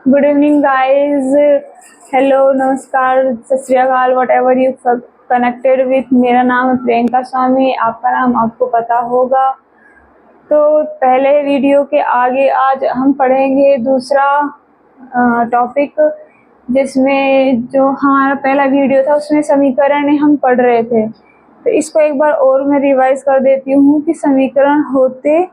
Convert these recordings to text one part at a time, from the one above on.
Good evening guys, hello, नमस्कार, सत श्री अकाल, what ever you connected with. मेरा नाम है प्रियंका स्वामी, आपका नाम आपको पता होगा। तो पहले वीडियो के आगे आज हम पढ़ेंगे दूसरा टॉपिक, जिसमें जो हमारा पहला वीडियो था उसमें समीकरण हम पढ़ रहे थे। तो इसको एक बार और मैं रिवाइज कर देती हूँ कि समीकरण होते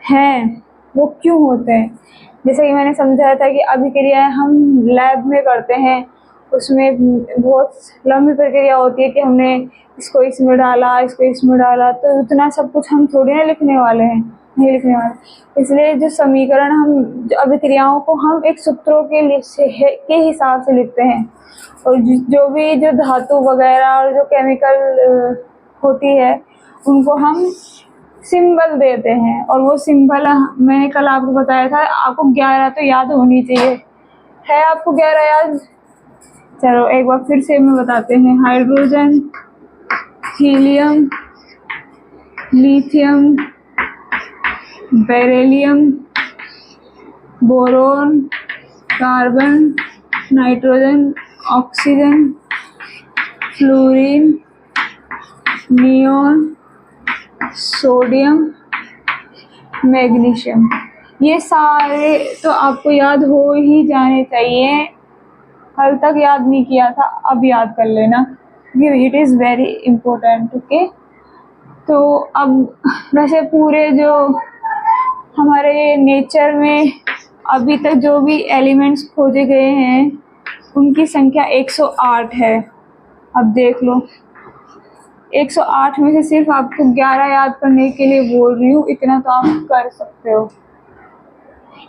हैं वो क्यों होते हैं। जैसे कि मैंने समझाया था कि अभिक्रियाएं हम लैब में करते हैं, उसमें बहुत लंबी प्रक्रिया होती है कि हमने इसको इसमें डाला, इसको इसमें डाला, तो उतना सब कुछ हम थोड़ी ना लिखने वाले हैं, नहीं लिखने वाले। इसलिए जो समीकरण हम जो अभिक्रियाओं को हम एक सूत्रों के हिसाब से लिखते हैं, और जो भी जो धातु वगैरह और जो केमिकल होती है उनको हम सिंबल देते हैं। और वो सिंबल मैंने कल आपको बताया था, आपको 11 तो याद होनी चाहिए। है आपको 11 याद? चलो एक बार फिर से मैं बताते हैं। Hydrogen, helium, lithium, beryllium, boron, carbon, nitrogen, oxygen, fluorine, neon, sodium, magnesium. ये सारे तो आपको याद हो ही जाने चाहिए। कल तक याद नहीं किया था, अब याद कर लेना, it is very important. Okay, तो अब वैसे पूरे जो हमारे नेचर में अभी तक जो भी एलिमेंट्स खोजे गए हैं उनकी संख्या 108 है। अब देख लो, 108 में से सिर्फ आपको 11 याद करने के लिए बोल रही हूँ, इतना तो आप कर सकते हो।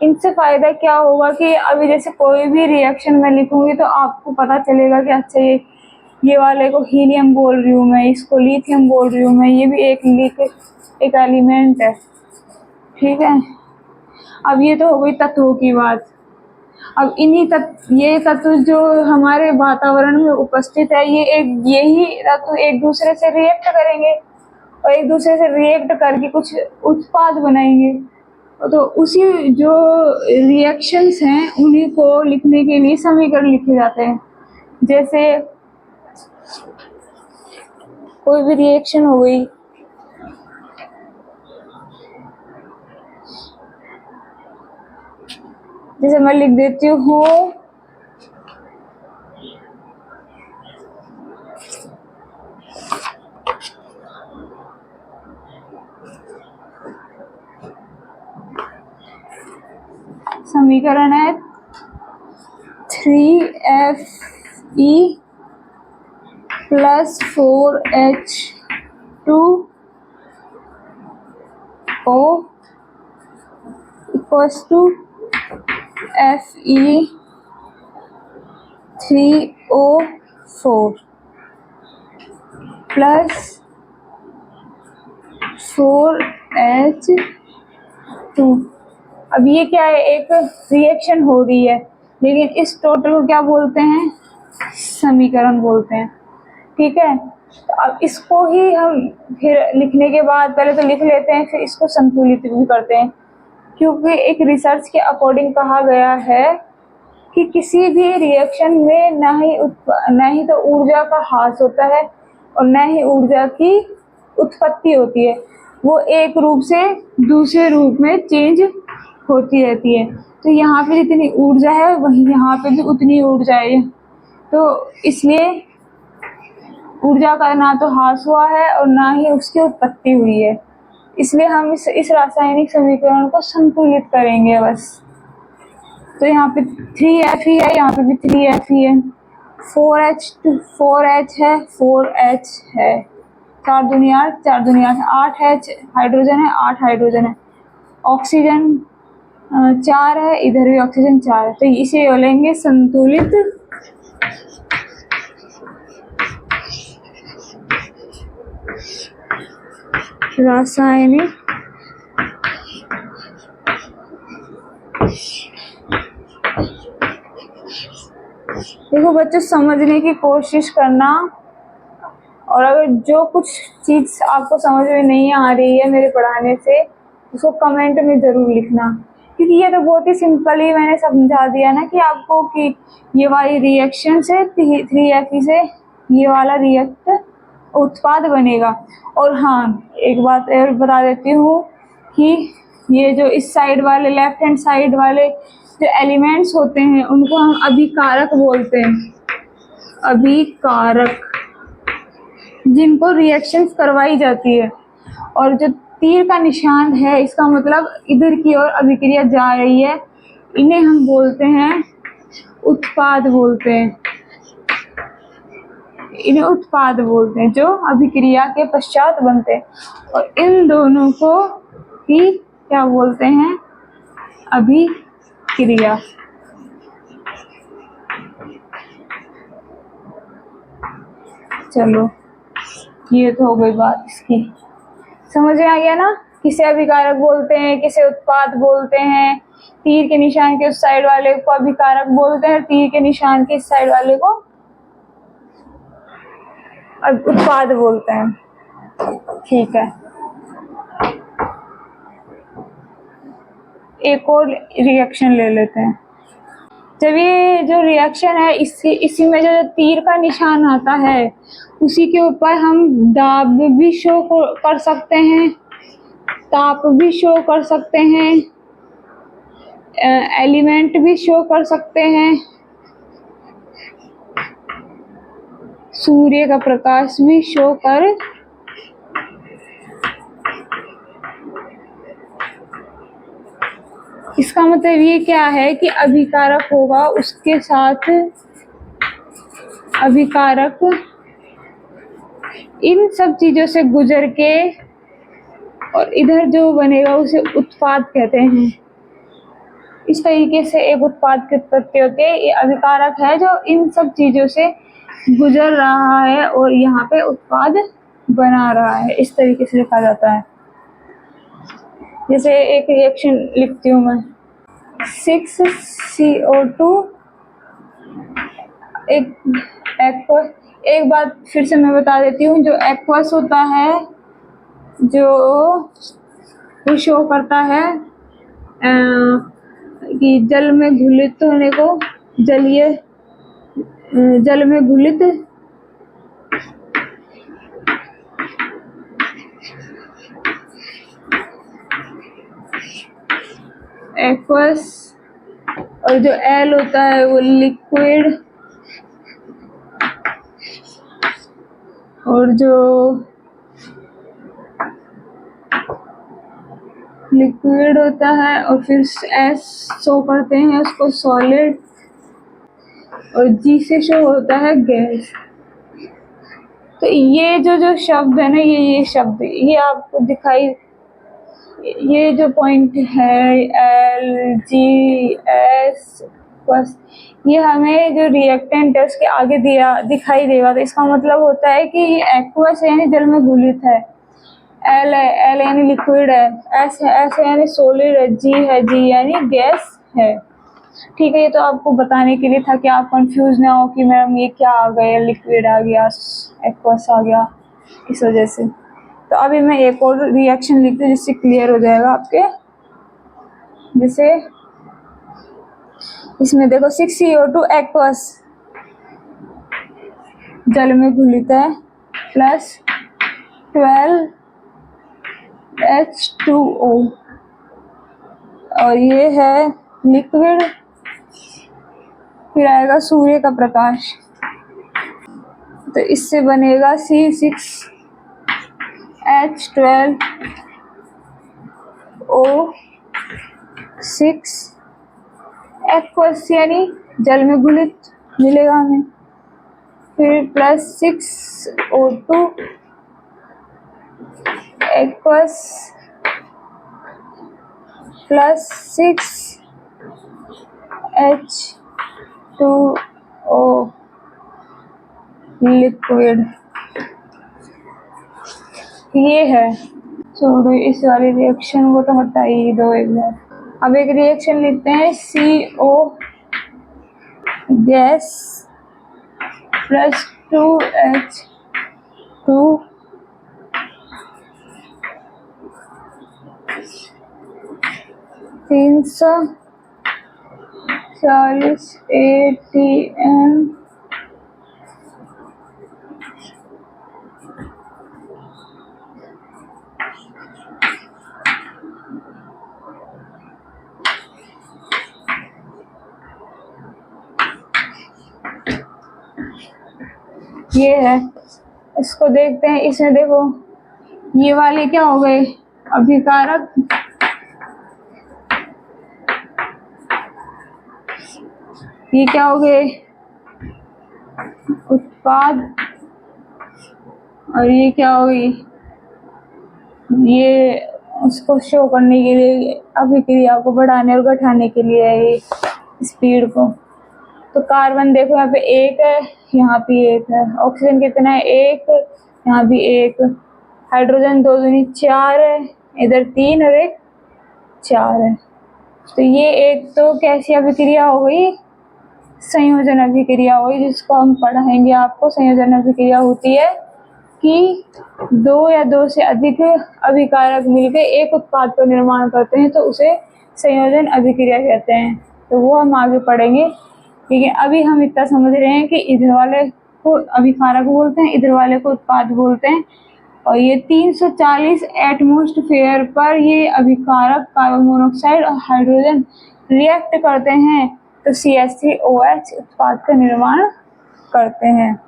इनसे फ़ायदा क्या होगा कि अभी जैसे कोई भी रिएक्शन मैं लिखूंगी तो आपको पता चलेगा कि अच्छा ये वाले को हीलियम बोल रही हूँ मैं, इसको लिथियम बोल रही हूँ मैं, ये भी एक एलिमेंट है। ठीक है, अब ये तो हो गई तत्वों की बात। अब ये तत्व जो हमारे वातावरण में उपस्थित है, यही तत्व एक दूसरे से रिएक्ट करेंगे और एक दूसरे से रिएक्ट करके कुछ उत्पाद बनाएंगे। तो उसी जो रिएक्शंस हैं उन्हीं को लिखने के लिए समीकरण लिखे जाते हैं। जैसे कोई भी रिएक्शन हो गई, जैसे मैं लिख देती हूँ समीकरण है 3Fe + 4H2O = Fe3O4 + 4H2। अब ये क्या है, एक रिएक्शन हो रही है, लेकिन इस टोटल को क्या बोलते हैं? समीकरण बोलते हैं। ठीक है, तो अब इसको ही हम फिर लिखने के बाद पहले तो लिख लेते हैं, फिर इसको संतुलित भी करते हैं। क्योंकि एक रिसर्च के अकॉर्डिंग कहा गया है कि किसी भी रिएक्शन में ना ही तो ऊर्जा का ह्रास होता है और न ही ऊर्जा की उत्पत्ति होती है, वो एक रूप से दूसरे रूप में चेंज होती रहती है। तो यहाँ पे जितनी ऊर्जा है वही यहाँ पे भी उतनी ऊर्जा है, तो इसलिए ऊर्जा का ना तो ह्रास हुआ है और ना ही उसकी उत्पत्ति हुई है। इसलिए हम इस रासायनिक समीकरण को संतुलित करेंगे बस। तो यहाँ पे 3Fe है, यहाँ पे भी 3Fe है, 4H है, 4H है, 4 दूनी 8, 4 दूनी 8, 8H हाइड्रोजन है, 8 हाइड्रोजन है, ऑक्सीजन 4 है, इधर भी ऑक्सीजन 4 है। तो इसे बोलेंगे संतुलित रासायनिक देखो बच्चों, समझने की कोशिश करना, और अगर जो कुछ चीज़ आपको समझ में नहीं आ रही है मेरे पढ़ाने से, उसको कमेंट में ज़रूर लिखना। क्योंकि ये तो बहुत ही सिंपली मैंने समझा दिया ना कि आपको कि ये वाली रिएक्शन से 3Fe से ये वाला उत्पाद बनेगा। और हाँ, एक बात और बता देती हूँ कि ये जो इस साइड वाले लेफ्ट हैंड साइड वाले जो एलिमेंट्स होते हैं उनको हम अभिकारक बोलते हैं। अभिकारक, जिनको रिएक्शंस करवाई जाती है। और जो तीर का निशान है इसका मतलब इधर की ओर अभिक्रिया जा रही है, इन्हें हम बोलते हैं उत्पाद बोलते हैं। इन्हें उत्पाद बोलते हैं जो अभिक्रिया के पश्चात बनते हैं। और इन दोनों को ही क्या बोलते हैं? अभिक्रिया। चलो, ये तो हो गई बात इसकी। समझ में आ गया ना? किसे अभिकारक बोलते हैं, किसे उत्पाद बोलते हैं। तीर के निशान के उस साइड वाले को अभिकारक बोलते हैं, तीर के निशान के इस साइड वाले को उत्पाद बोलते हैं। ठीक है, एक और रिएक्शन ले लेते हैं। जब ये जो रिएक्शन है इसी में जो तीर का निशान आता है उसी के ऊपर हम दाब भी शो कर सकते हैं, ताप भी शो कर सकते हैं, एलिमेंट भी शो कर सकते हैं, सूर्य का प्रकाश भी शो कर इसका मतलब ये क्या है कि अभिकारक होगा, उसके साथ अभिकारक इन सब चीजों से गुजर के और इधर जो बनेगा उसे उत्पाद कहते हैं। इस तरीके से एक उत्पाद की उत्पत्ति होती है। ये अभिकारक है जो इन सब चीजों से गुजर रहा है और यहाँ पे उत्पाद बना रहा है। इस तरीके से लिखा जाता है। जैसे एक रिएक्शन लिखती हूँ मैं, 6CO2 एक बात फिर से मैं बता देती हूँ। जो एक्वस होता है जो वो शो करता है कि जल में घुलित होने को, जल में घुलित एक्वस, और जो एल होता है वो लिक्विड, और जो लिक्विड होता है और फिर एस शो करते हैं उसको सॉलिड, और जी से शो होता है गैस। तो ये जो शब्द है ना, ये शब्द ये आपको दिखाई, ये जो पॉइंट है एल जी एस बस, ये हमें जो रिएक्टेंट है उसके आगे दिखाई देगा। तो इसका मतलब होता है कि ये एक्वस यानी जल में घुलित है, एल यानी लिक्विड है, एस यानी सॉलिड है, जी यानी गैस है। ठीक है, ये तो आपको बताने के लिए था कि आप कंफ्यूज ना हो कि मैम ये क्या आ गया, लिक्विड आ गया, एक्वस आ गया, इस वजह से। तो अभी मैं एक और रिएक्शन लिखती हूँ जिससे क्लियर हो जाएगा आपके। जैसे इसमें देखो 6CO2 एक्वस जल में घुलित है प्लस 12H2O, और ये है लिक्विड, फिर आएगा सूर्य का प्रकाश। तो इससे बनेगा C6H12O6 एक्वस यानी जल में घुलित मिलेगा हमें, फिर plus 6O2 aqueous plus 6H2O liquid. ये है। छोड़ो इस वाली रिएक्शन को तो हटा ही दो एक बार। अब एक रिएक्शन लिखते हैं CO gas plus 2H2 340 ATM ये है। इसको देखते हैं, इसमें देखो ये वाले क्या हो गए, अभिकारक। ये क्या हो गए, उत्पाद। और ये क्या हो गई, ये उसको शो करने के लिए, अभिक्रिया को बढ़ाने और घटाने के लिए है ये स्पीड को। तो कार्बन देखो यहाँ पे एक है, यहाँ भी एक है। ऑक्सीजन कितना है, एक, यहाँ भी एक। हाइड्रोजन 2 दूनी 4 है, इधर 3 और एक 4 है। तो ये एक तो कैसी अभिक्रिया हो गई, संयोजन अभिक्रिया हो गई, जिसको हम पढ़ाएंगे आपको। संयोजन अभिक्रिया होती है कि 2 या 2 से अधिक अभिकारक मिलकर एक उत्पाद का निर्माण करते हैं, तो उसे संयोजन अभिक्रिया कहते हैं। तो वो हम आगे पढ़ेंगे, लेकिन अभी हम इतना समझ रहे हैं कि इधर वाले को अभिकारक बोलते हैं, इधर वाले को उत्पाद बोलते हैं। और ये 340 एटमॉस्फेयर पर ये अभिकारक कार्बन मोनोऑक्साइड और हाइड्रोजन रिएक्ट करते हैं, तो CH3OH उत्पाद का निर्माण करते हैं।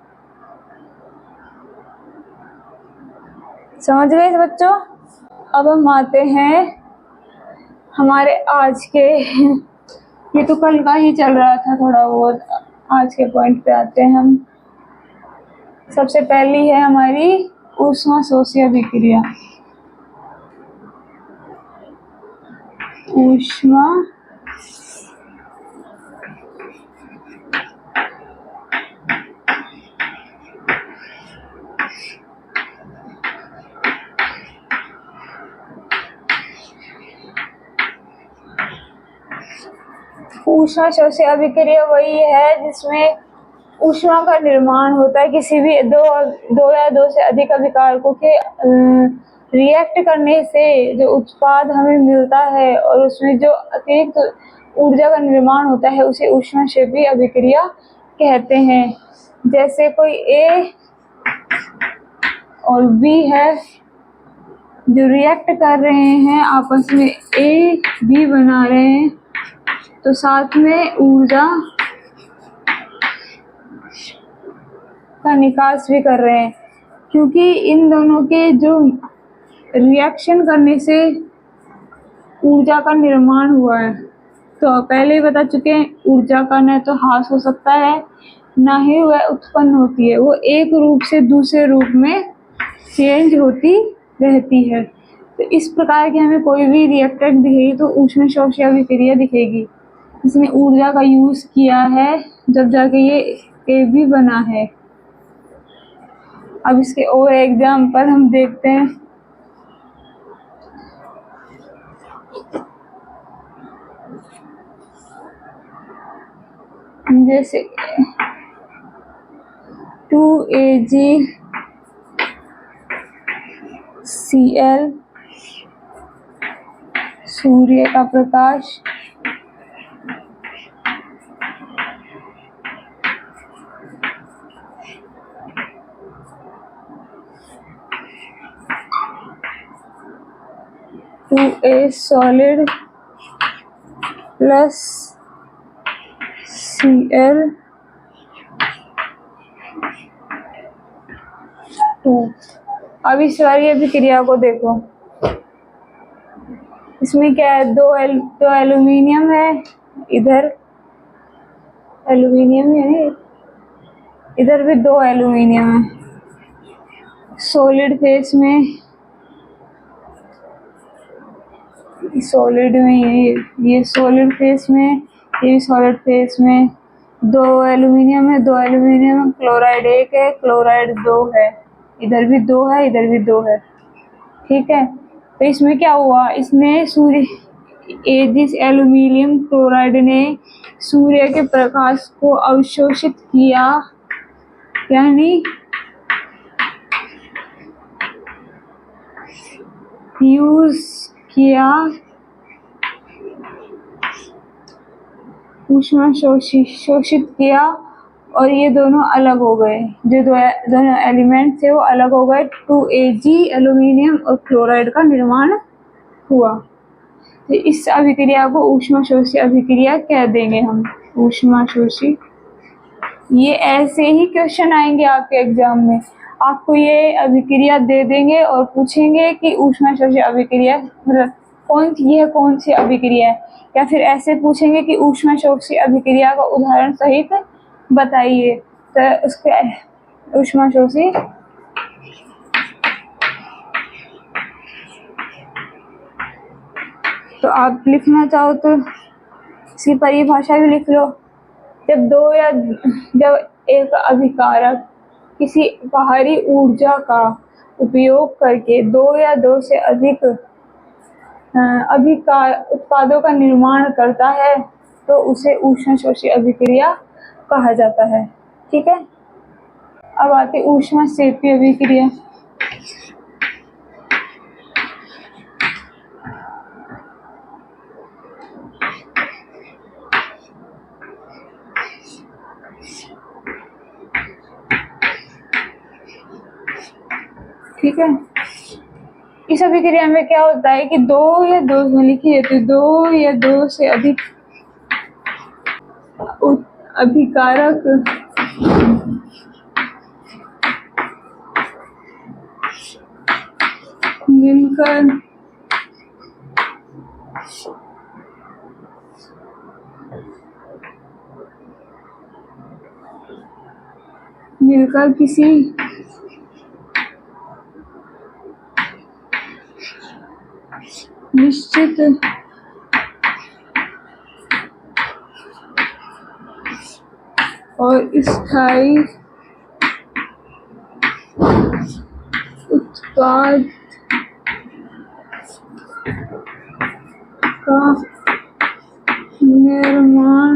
समझ गए बच्चों? अब हम आते हैं हमारे आज के, ये तो कल का ही चल रहा था थोड़ा बहुत, आज के पॉइंट पे आते हैं हम। सबसे पहली है हमारी ऊष्माशोषी अभिक्रिया। ऊष्मा ऊष्माशोषी अभिक्रिया वही है जिसमें ऊष्मा का निर्माण होता है किसी भी दो या दो से अधिक अभिकारकों के रिएक्ट करने से जो उत्पाद हमें मिलता है, और उसमें जो अतिरिक्त ऊर्जा का निर्माण होता है, उसे ऊष्माशोषी अभिक्रिया कहते हैं। जैसे कोई ए और बी है जो रिएक्ट कर रहे हैं, आपस में ए बी बना रहे हैं, तो साथ में ऊर्जा का निकास भी कर रहे हैं, क्योंकि इन दोनों के जो रिएक्शन करने से ऊर्जा का निर्माण हुआ है। तो पहले ही बता चुके हैं, ऊर्जा का न तो ह्रास हो सकता है, ना ही वह उत्पन्न होती है, वो एक रूप से दूसरे रूप में चेंज होती रहती है। तो इस प्रकार की हमें कोई भी रिएक्टेंट दिखेगी तो ऊष्माशोषी अभिक्रिया दिखेगी, इसने ऊर्जा का यूज किया है, जब जाके ये ए भी बना है। अब इसके और एग्जाम्पल हम देखते हैं। जैसे 2AgCl, सूर्य का प्रकाश, A solid plus Cl2। अब इस वाली अभिक्रिया को देखो, इसमें क्या है, दो एल्यूमिनियम है, इधर एल्यूमिनियम है, इधर भी 2 एल्यूमिनियम है। सॉलिड फेस में, सॉलिड में ये सॉलिड फेस में, ये सॉलिड फेस में 2 एल्यूमिनियम है, 2 एल्यूमिनियम, क्लोराइड 1 है, क्लोराइड 2 है, इधर भी 2 है, इधर भी 2 है। ठीक है, तो इसमें क्या हुआ, इसने जिस एल्यूमिनियम क्लोराइड ने सूर्य के प्रकाश को अवशोषित किया, यानी यूज किया, ऊष्मा शोषित किया और ये दोनों अलग हो गए, जो दोनों एलिमेंट थे वो अलग हो गए। 2Ag एल्यूमिनियम और क्लोराइड का निर्माण हुआ। तो इस अभिक्रिया को ऊष्माशोषी अभिक्रिया कह देंगे हम, ऊष्माशोषी। ये ऐसे ही क्वेश्चन आएंगे आपके एग्जाम में, आपको ये अभिक्रिया दे देंगे और पूछेंगे कि ऊष्माशोषी अभिक्रिया मतलब कौन सी अभिक्रिया है, या फिर ऐसे पूछेंगे कि ऊष्माशोषी अभिक्रिया का उदाहरण सहित बताइए। तो उसके ऊष्माशोषी तो आप लिखना चाहो तो इसकी परिभाषा भी लिख लो। जब एक अभिकारक किसी बाहरी ऊर्जा का उपयोग करके दो या दो से अधिक उत्पादों का निर्माण करता है तो उसे ऊष्माशोषी अभिक्रिया कहा जाता है। ठीक है, अब आती ऊष्माक्षेपी अभिक्रिया। ठीक है, इस अभिक्रिया में क्या होता है कि दो या दो में लिखी जाती है, दो या दो से अधिक अभिकारक मिलकर किसी निश्चित और स्थायी उत्पाद का निर्माण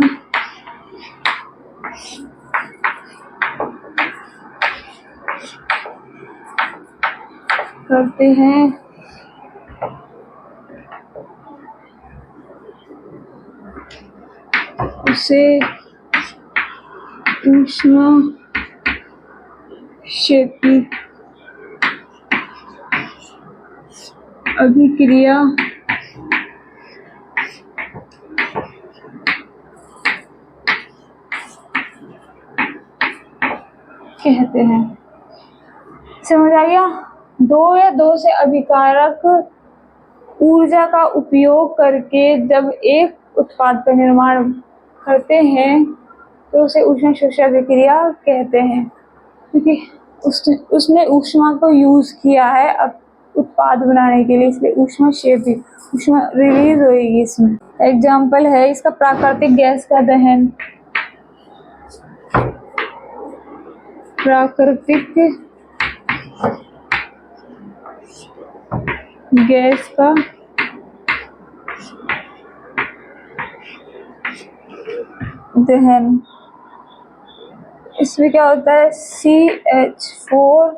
करते हैं उसे ऊष्माक्षेपी अभिक्रिया कहते हैं। समझ आ गया? दो या दो से अभिकारक ऊर्जा का उपयोग करके जब एक उत्पाद का निर्माण करते हैं तो उसे ऊष्माशोषी अभिक्रिया कहते हैं, क्योंकि उसने ऊष्मा को यूज किया है अब उत्पाद बनाने के लिए, इसलिए ऊष्माक्षेपी, ऊष्मा रिलीज होगी इसमें। एग्जाम्पल है इसका प्राकृतिक गैस का दहन। प्राकृतिक गैस का दहन, इसमें क्या होता है CH4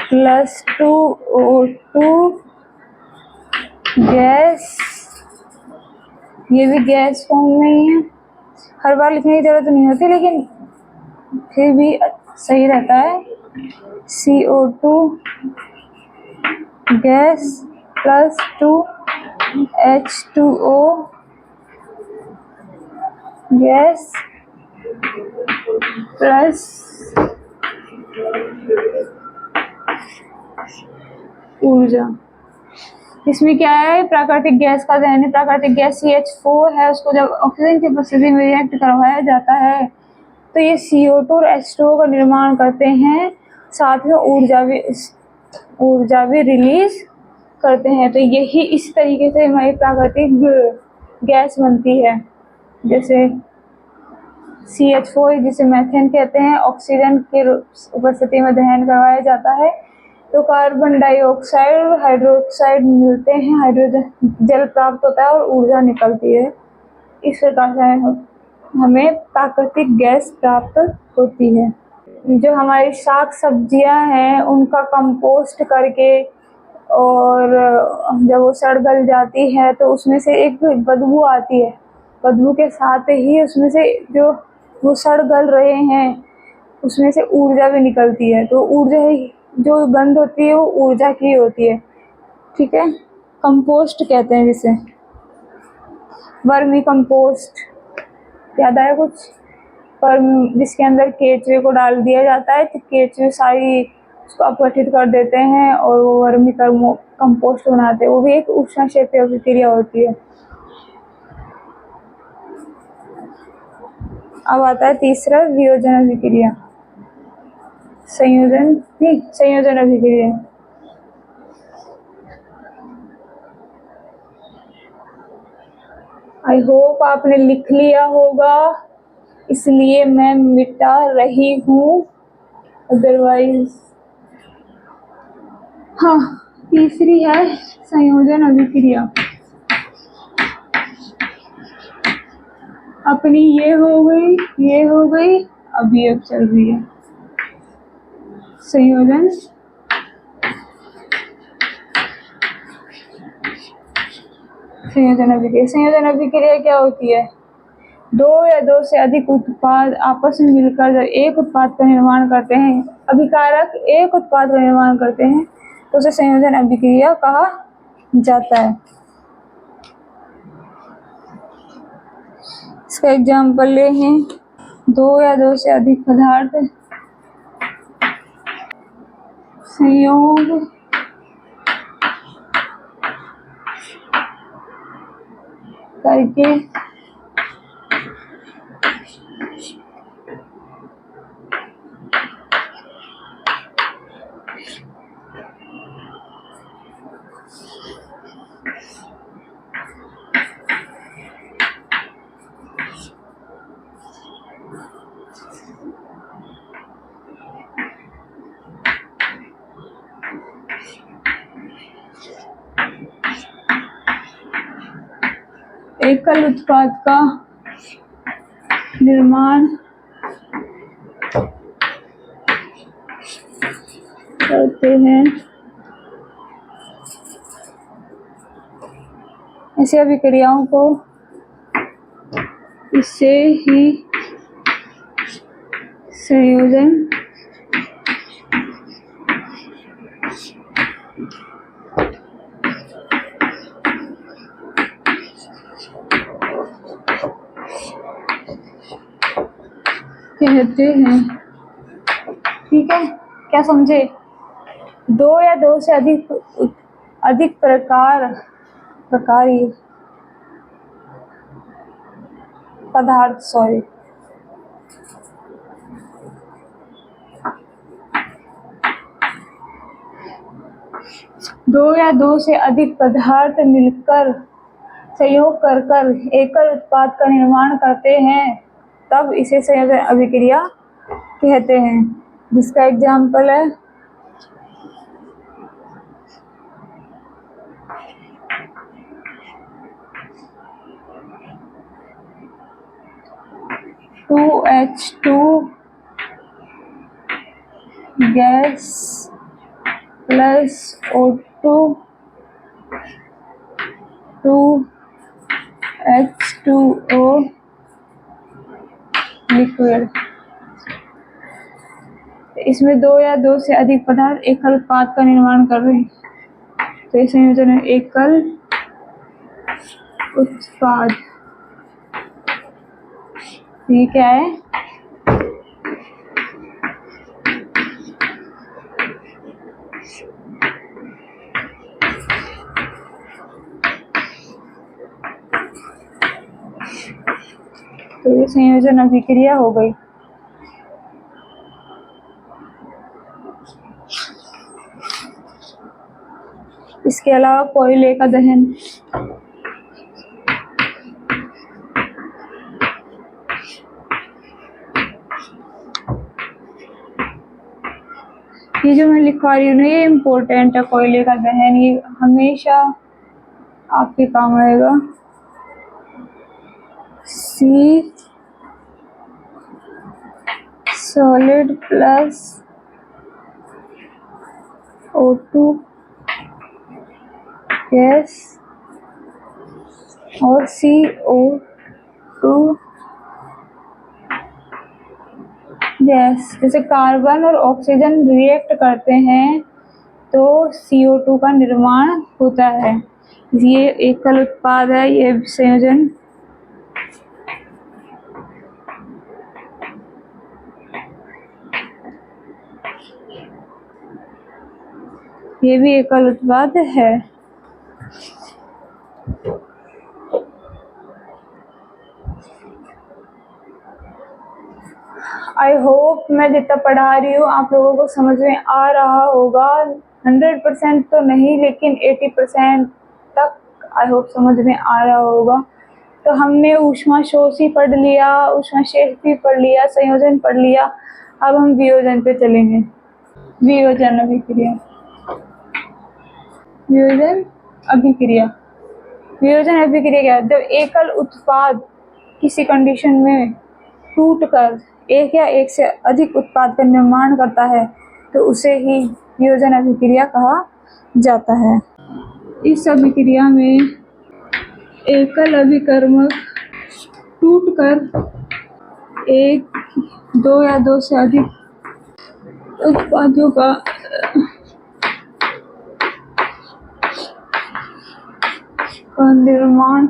+ 2O2 गैस, ये भी गैस फॉर्म में ही है। हर बार लिखने की जरूरत नहीं होती लेकिन फिर भी सही रहता है। CO2 gas + 2H2O gas plus ऊर्जा। इसमें क्या है, प्राकृतिक गैस का दहन है। प्राकृतिक गैस CH4 है, उसको जब ऑक्सीजन की उपस्थिति में रिएक्ट करवाया जाता है तो ये CO2 और H2O का निर्माण करते हैं, साथ में ऊर्जा भी रिलीज करते हैं। तो यही इस तरीके से हमारी प्राकृतिक गैस बनती है। जैसे CH4 जिसे मीथेन कहते हैं, ऑक्सीजन की उपस्थिति में दहन करवाया जाता है तो कार्बन डाइऑक्साइड और हाइड्रोक्साइड मिलते हैं, हाइड्रोजन जल प्राप्त होता है और ऊर्जा निकलती है। इस प्रकार से हमें प्राकृतिक गैस प्राप्त होती है। जो हमारी साग सब्जियां हैं उनका कंपोस्ट करके और जब वो सड़ गल जाती है तो उसमें से एक बदबू आती है, बदबू के साथ ही उसमें से जो वो सड़ गल रहे हैं उसमें से ऊर्जा भी निकलती है। तो ऊर्जा ही जो गंध होती है वो ऊर्जा की होती है, ठीक है। कंपोस्ट कहते हैं जिसे, वर्मी कंपोस्ट, याद आया कुछ? पर जिसके अंदर केचुए को डाल दिया जाता है तो केचुए सारी उसको अपघटित कर देते हैं और वो वर्मी कंपोस्ट बनाते हैं। वो भी एक उष्ण क्षेत्रीय अभिक्रिया होती है। अब आता है तीसरा, वियोजन अभिक्रिया। संयोजन नहीं, संयोजन अभिक्रिया। आई होप आपने लिख लिया होगा, इसलिए मैं मिटा रही हूँ, अदरवाइज। हाँ, तीसरी है संयोजन अभिक्रिया। अपनी ये हो गई, ये हो गई, अभी अब चल रही है संयोजन संयोजन अभिक्रिया। संयोजन अभिक्रिया क्या होती है? दो या दो से अधिक उत्पाद आपस में मिलकर जब एक उत्पाद का निर्माण करते हैं, अभिकारक एक उत्पाद का निर्माण करते हैं, तो उसे संयोजन अभिक्रिया कहा जाता है। इसका एग्जाम्पल ले हैं, दो या दो से अधिक पदार्थ संयोग करके एकल उत्पाद का निर्माण करते हैं। ऐसी अभिक्रियाओं को इससे ही संयोजन कहते हैं, ठीक है। क्या समझे? दो या दो से अधिक प्रकारी पदार्थ, सॉरी, दो या दो से अधिक पदार्थ मिलकर संयोग कर एकल उत्पाद का निर्माण करते हैं, तब इसे संयोजन अभिक्रिया कहते हैं। जिसका एग्जाम्पल है H2 gas plus O2 2H2O liquid. इसमें दो या दो से अधिक पदार्थ एकल उत्पाद का निर्माण कर रहे हैं, तो ये संयोजन है एकल उत्पाद। ये क्या है? तो ये संयोजन अभिक्रिया हो गई। इसके अलावा कोयले का दहन, ये जो मैं लिखवा रही हूँ ये इम्पोर्टेंट है। कोयले का दहन ये हमेशा आपके काम आएगा। C solid plus O2 gas और CO टू गैस। जैसे कार्बन और ऑक्सीजन रिएक्ट करते हैं तो CO2 का निर्माण होता है। ये एकल उत्पाद है, ये संयोजन ये भी एकल उत्पाद है। आई होप मैं जितना पढ़ा रही हूँ आप लोगों को समझ में आ रहा होगा। 100% तो नहीं, लेकिन 80% तक आई होप समझ में आ रहा होगा। तो हमने ऊष्माशोषी पढ़ लिया, ऊष्माक्षेपी पढ़ लिया, संयोजन पढ़ लिया। अब हम वियोजन पे चलेंगे। वियोजन अभिक्रिया। वियोजन अभिक्रिया। वियोजन अभिक्रिया क्या है? जब एकल उत्पाद किसी कंडीशन में टूटकर एक या एक से अधिक उत्पाद का निर्माण करता है तो उसे ही वियोजन अभिक्रिया कहा जाता है। इस अभिक्रिया में एकल अभिकर्मक टूटकर एक, दो या दो से अधिक उत्पादों का निर्माण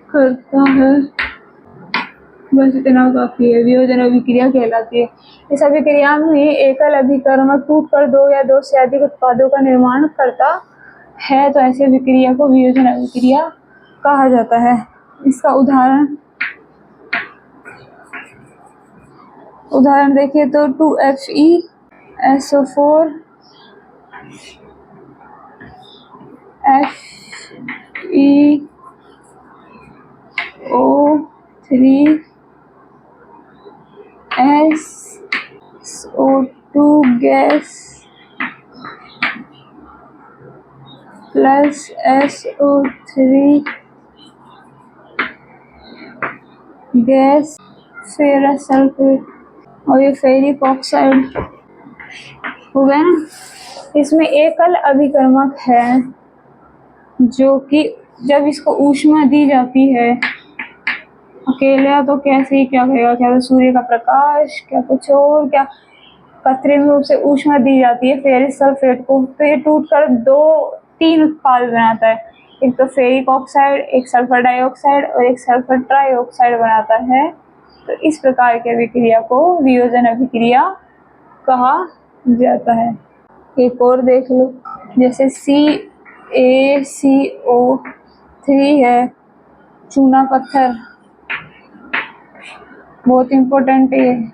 करता है। बस इतना काफी है, वियोजन अभिक्रिया कहलाती है। इस अभिक्रिया में एकल अभिकर्मक टूटकर दो या दो से अधिक उत्पादों का निर्माण करता है तो ऐसी अभिक्रिया को वियोजन अभिक्रिया कहा जाता है। इसका उदाहरण देखिए तो 2FeSO4 FeO3 SO2 gas plus SO3 gas ferrous sulphate और ये फेरिक ऑक्साइड हो गया ना। इसमें एकल अभिकर्मक है जो कि जब इसको ऊष्मा दी जाती है, अकेला तो कैसे ही क्या करेगा, क्या तो सूर्य का प्रकाश, क्या कुछ और, क्या कृत्रिम रूप से ऊष्मा दी जाती है फेरिक सल्फेट को, तो ये टूटकर 2-3 उत्पाद बनाता है। एक तो फेरिक ऑक्साइड, एक सल्फर डाइऑक्साइड और एक सल्फर ट्राइऑक्साइड बनाता है। तो इस प्रकार की अभिक्रिया को वियोजन अभिक्रिया कहा जाता है। एक और देख लो, जैसे CaCO3 है, चूना पत्थर, बहुत इम्पोर्टेंट है।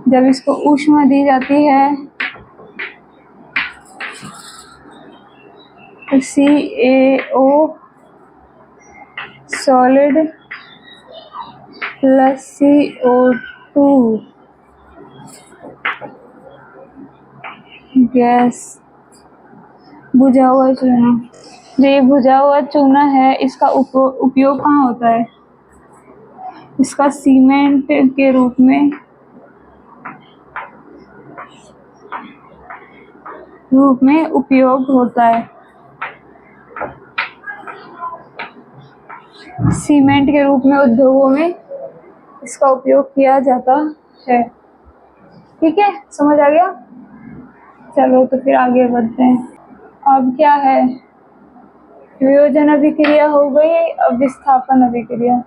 जब इसको ऊष्मा दी जाती है तो CaO solid plus CO2 gas, बुझा हुआ चूना। जो ये बुझा हुआ चूना है इसका उपयोग कहाँ होता है? इसका सीमेंट के रूप में उपयोग होता है। सीमेंट के रूप में उद्योगों में इसका उपयोग किया जाता है। ठीक है, समझ आ गया? चलो तो फिर आगे बढ़ते हैं। अब क्या है? वियोजन अभिक्रिया हो गई, अब विस्थापन अभिक्रिया।